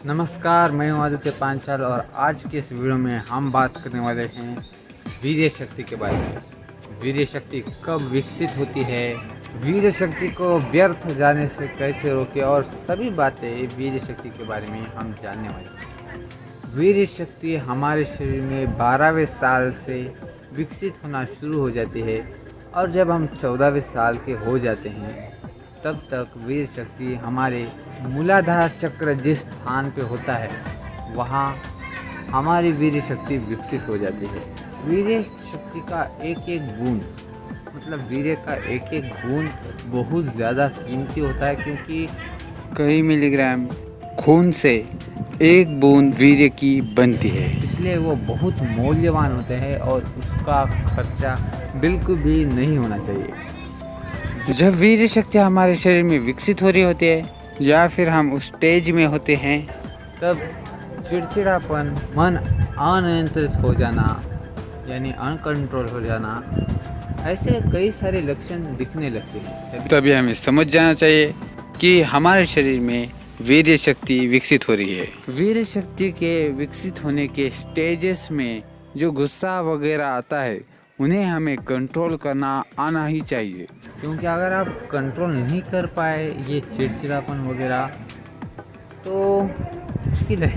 नमस्कार, मैं हूं आदित्य पांचाल और आज के इस वीडियो में हम बात करने वाले हैं वीर्य शक्ति के बारे में। वीर्य शक्ति कब विकसित होती है, वीर्य शक्ति को व्यर्थ जाने से कैसे रोके और सभी बातें वीर्य शक्ति के बारे में हम जानने वाले हैं। वीर्य शक्ति हमारे शरीर में 12वें साल से विकसित होना शुरू हो जाती है और जब हम 14वें साल के हो जाते हैं तब तक वीर्य शक्ति हमारे मूलाधार चक्र जिस स्थान पे होता है वहाँ हमारी वीर्य शक्ति विकसित हो जाती है। वीर्य शक्ति का एक एक बूंद मतलब वीर्य का एक एक बूंद बहुत ज़्यादा कीमती होता है, क्योंकि कई मिलीग्राम खून से एक बूंद वीर्य की बनती है, इसलिए वो बहुत मूल्यवान होते हैं और उसका खर्चा बिल्कुल भी नहीं होना चाहिए। जब वीर्य शक्ति हमारे शरीर में विकसित हो रही होती है या फिर हम उस स्टेज में होते हैं तब चिड़चिड़ापन, मन अनियंत्रित हो जाना यानी अनकंट्रोल हो जाना, ऐसे कई सारे लक्षण दिखने लगते हैं। तभी हमें समझ जाना चाहिए कि हमारे शरीर में वीर्य शक्ति विकसित हो रही है। वीर्य शक्ति के विकसित होने के स्टेजेस में जो गुस्सा वगैरह आता है उन्हें हमें कंट्रोल करना आना ही चाहिए, क्योंकि अगर आप कंट्रोल नहीं कर पाए ये चिड़चिड़ापन वगैरह तो मुश्किल है।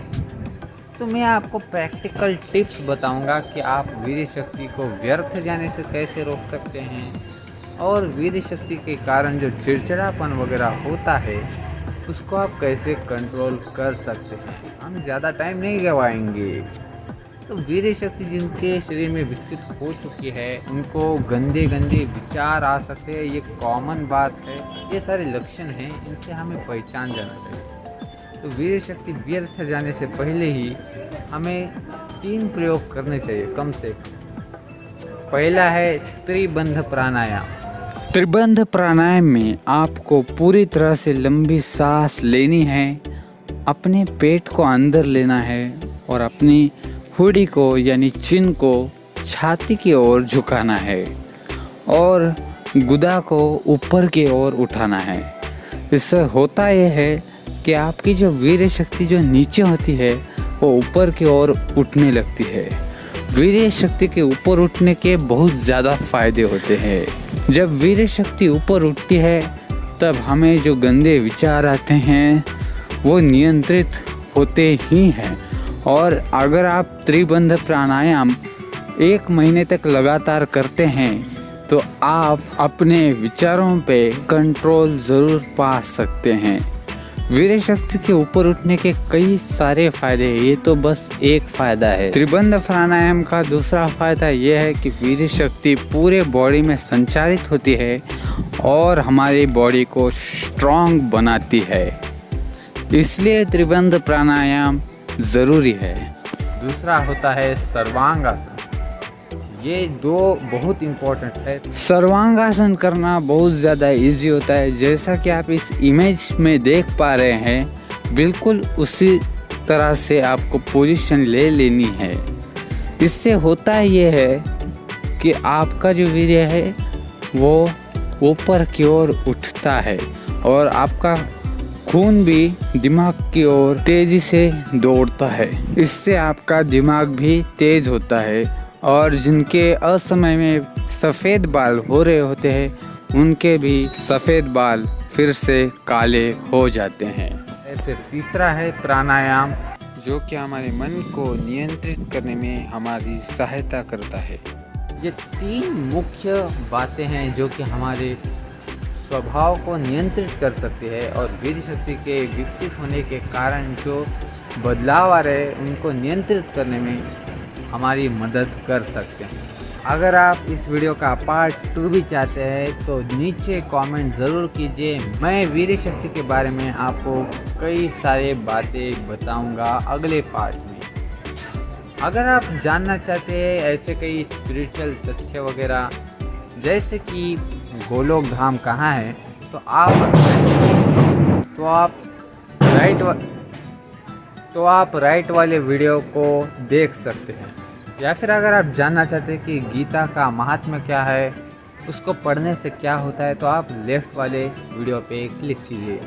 तो मैं आपको प्रैक्टिकल टिप्स बताऊंगा कि आप वीर्य शक्ति को व्यर्थ जाने से कैसे रोक सकते हैं और वीर्य शक्ति के कारण जो चिड़चिड़ापन वगैरह होता है उसको आप कैसे कंट्रोल कर सकते हैं। हम ज़्यादा टाइम नहीं गवाएंगे। तो वीर्य शक्ति जिनके शरीर में विकसित हो चुकी है उनको गंदे गंदे विचार आ सकते हैं, ये कॉमन बात है। ये सारे लक्षण हैं, इनसे हमें पहचान जाना चाहिए। तो वीर्य शक्ति व्यर्थ जाने से पहले ही हमें 3 प्रयोग करने चाहिए कम से कम। पहला है त्रिबंध प्राणायाम। त्रिबंध प्राणायाम में आपको पूरी तरह से लंबी सांस लेनी है, अपने पेट को अंदर लेना है और अपनी हुडी को यानी चिन को छाती की ओर झुकाना है और गुदा को ऊपर की ओर उठाना है। इससे होता यह है कि आपकी जो वीर्य शक्ति जो नीचे होती है वो ऊपर की ओर उठने लगती है। वीर्य शक्ति के ऊपर उठने के बहुत ज़्यादा फायदे होते हैं। जब वीर्य शक्ति ऊपर उठती है तब हमें जो गंदे विचार आते हैं वो नियंत्रित होते ही हैं। और अगर आप त्रिबंध प्राणायाम 1 महीने तक लगातार करते हैं तो आप अपने विचारों पे कंट्रोल ज़रूर पा सकते हैं। वीर्य शक्ति के ऊपर उठने के कई सारे फायदे हैं, ये तो बस एक फ़ायदा है। त्रिबंध प्राणायाम का दूसरा फ़ायदा यह है कि वीर्य शक्ति पूरे बॉडी में संचारित होती है और हमारी बॉडी को स्ट्रॉन्ग बनाती है, इसलिए त्रिबंध प्राणायाम ज़रूरी है। दूसरा होता है सर्वांगासन। ये 2 बहुत इम्पोर्टेंट है। सर्वांगासन करना बहुत ज़्यादा इजी होता है, जैसा कि आप इस इमेज में देख पा रहे हैं। बिल्कुल उसी तरह से आपको पोजीशन ले लेनी है। इससे होता ये है कि आपका जो वीर्य है वो ऊपर की ओर उठता है और आपका खून भी दिमाग की ओर तेजी से दौड़ता है। इससे आपका दिमाग भी तेज होता है और जिनके असमय में सफ़ेद बाल हो रहे होते हैं उनके भी सफ़ेद बाल फिर से काले हो जाते हैं। फिर तीसरा है प्राणायाम, जो कि हमारे मन को नियंत्रित करने में हमारी सहायता करता है। ये 3 मुख्य बातें हैं जो कि हमारे स्वभाव को नियंत्रित कर सकती है और वीर्य शक्ति के विकसित होने के कारण जो बदलाव आ रहे हैं उनको नियंत्रित करने में हमारी मदद कर सकते हैं। अगर आप इस वीडियो का पार्ट 2 भी चाहते हैं तो नीचे कमेंट ज़रूर कीजिए। मैं वीर्य शक्ति के बारे में आपको कई सारे बातें बताऊंगा अगले पार्ट में। अगर आप जानना चाहते हैं ऐसे कई स्पिरिचुअल तथ्य वगैरह जैसे कि गोलोक धाम कहाँ है तो आप राइट वाले वीडियो को देख सकते हैं। या फिर अगर आप जानना चाहते हैं कि गीता का महात्म्य क्या है, उसको पढ़ने से क्या होता है, तो आप लेफ्ट वाले वीडियो पे क्लिक कीजिए।